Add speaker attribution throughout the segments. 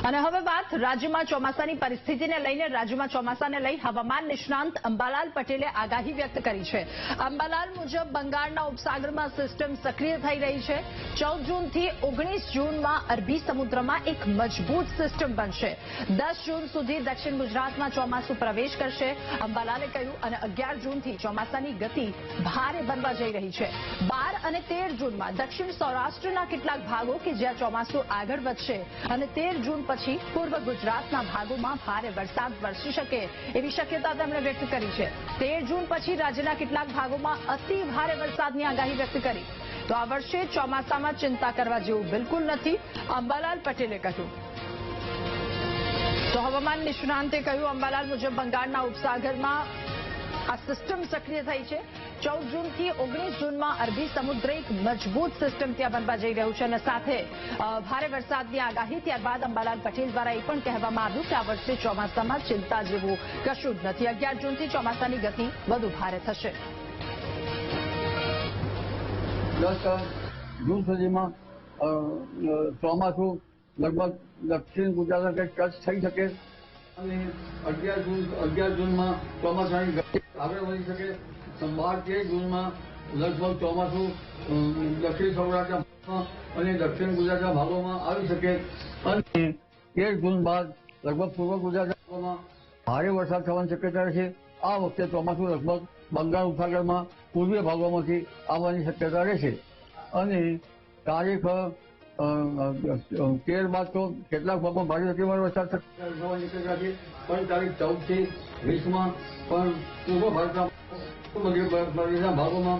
Speaker 1: અને હવે વાત રાજ્યમાં ચોમાસાની પરિસ્થિતિને લઈને રાજ્યમાં ચોમાસાને લઈ હવામાન નિષ્ણાંત અંબાલાલ પટેલે આગાહી વ્યક્ત કરી છે। અંબાલાલ મુજબ બંગાળના ઉપસાગરમાં સિસ્ટમ સક્રિય થઈ રહી છે। 14 જૂનથી 19 જૂનમાં અરબી સમુદ્રમાં એક મજબૂત સિસ્ટમ બનશે। 10 જૂન સુધી દક્ષિણ ગુજરાતમાં ચોમાસું પ્રવેશ કરશે। અંબાલાલે કહ્યું અને 11 જૂનથી ચોમાસાની ગતિ ભારે બનવા જઈ રહી છે। 12 અને 13 જૂનમાં દક્ષિણ સૌરાષ્ટ્રના કેટલાક ભાગો કે જ્યાં ચોમાસું આગળ વધશે અને 13 જૂન પછી પૂર્વ ગુજરાતના ભાગોમાં ભારે વરસાદ વરસી શકે એવી શક્યતા તેમણે વ્યક્ત કરી છે। 13 જૂન પછી રાજ્યના કેટલાક ભાગોમાં અતિ ભારે વરસાદની આગાહી વ્યક્ત કરી। તો આ વર્ષે ચોમાસામાં ચિંતા કરવા જેવું બિલકુલ નથી, અંબાલાલ પટેલે કહ્યું। તો હવામાન નિષ્ણાંતે કહ્યું અંબાલાલ મુજબ બંગાળના ઉપસાગરમાં આ સિસ્ટમ સક્રિય થઈ છે। 14 જૂનથી 19 જૂનમાં અરબી સમુદ્ર એક મજબૂત સિસ્ટમ ત્યાં બનવા જઈ રહ્યું છે અને સાથે ભારે વરસાદની આગાહી। ત્યારબાદ અંબાલાલ પટેલ દ્વારા એ પણ કહેવામાં આવ્યું કે આ વર્ષે ચોમાસામાં ચિંતા જેવું કશું જ નથી। 11 જૂનથી ચોમાસાની ગતિ વધુ ભારે થશે।
Speaker 2: 10 જૂન સુધીમાં ચોમાસું લગભગ દક્ષિણ ગુજરાતમાં કંઈક ટચ થઈ શકે અને 11 જૂનમાં ચોમાસાની ગતિ આગળ વધી શકે। 12-13 જૂનમાં લગભગ ચોમાસું દક્ષિણ સૌરાષ્ટ્રના અને દક્ષિણ ગુજરાતના ભાગોમાં આવી શકે અને 13 જૂન બાદ લગભગ પૂર્વ ગુજરાતના ભાગોમાં ભારે વરસાદ થવાની શક્યતા રહેશે। આ વખતે ચોમાસું લગભગ બંગાળ ઉપસાગરમાં પૂર્વીય ભાગોમાંથી આવવાની શક્યતા રહેશે અને તારીખ 13 બાદ તો કેટલાક ભાગમાં ભારે અતિભારે વરસાદ થવાની શક્યતા છે, પણ તારીખ 14 થી 20માં પણ પૂર્વ ભારતના ભાગોમાં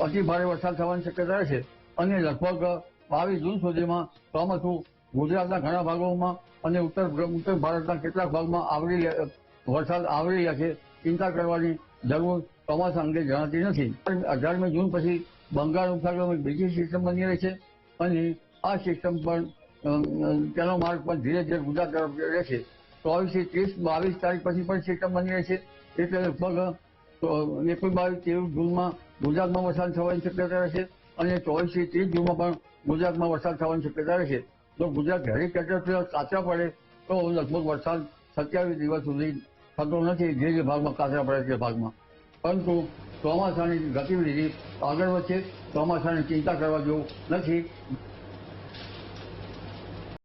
Speaker 2: અતિ ભારે વરસાદ થવાની શક્યતા રહેશે અને લગભગ 22 જૂન સુધીમાં ચોમાસું ગુજરાતના ઘણા ભાગોમાં અને ઉત્તર ભારતના કેટલાક ભાગમાં વરસાદ આવરી રહ્યા છે। ચિંતા કરવાની જરૂર ચોમાસા અંગે જણાતી નથી। 18મી જૂન પછી બંગાળ ઉપસાગરમાં બીજી સિસ્ટમ બની રહી છે અને આ સિસ્ટમ પણ તેનો માર્ગ પણ ધીરે ધીરે ગુજરાત તરફ રહેશે। 24 થી 30, 22 તારીખ પછી પણ સિસ્ટમ બની રહેશે એટલે લગભગ 21-22-23 જૂનમાં ગુજરાતમાં વરસાદ થવાની શક્યતા રહેશે અને 24 થી 30 જૂનમાં પણ ગુજરાતમાં વરસાદ થવાની શક્યતા રહેશે। જો ગુજરાત હેલિકોપ્ટર કાચરા પડે તો લગભગ વરસાદ 27 દિવસ સુધી થતો નથી જે ભાગમાં કાચરા પડે તે ભાગમાં, પરંતુ ચોમાસાની ગતિવિધિ આગળ વધશે। ચોમાસાની ચિંતા કરવા જેવું નથી।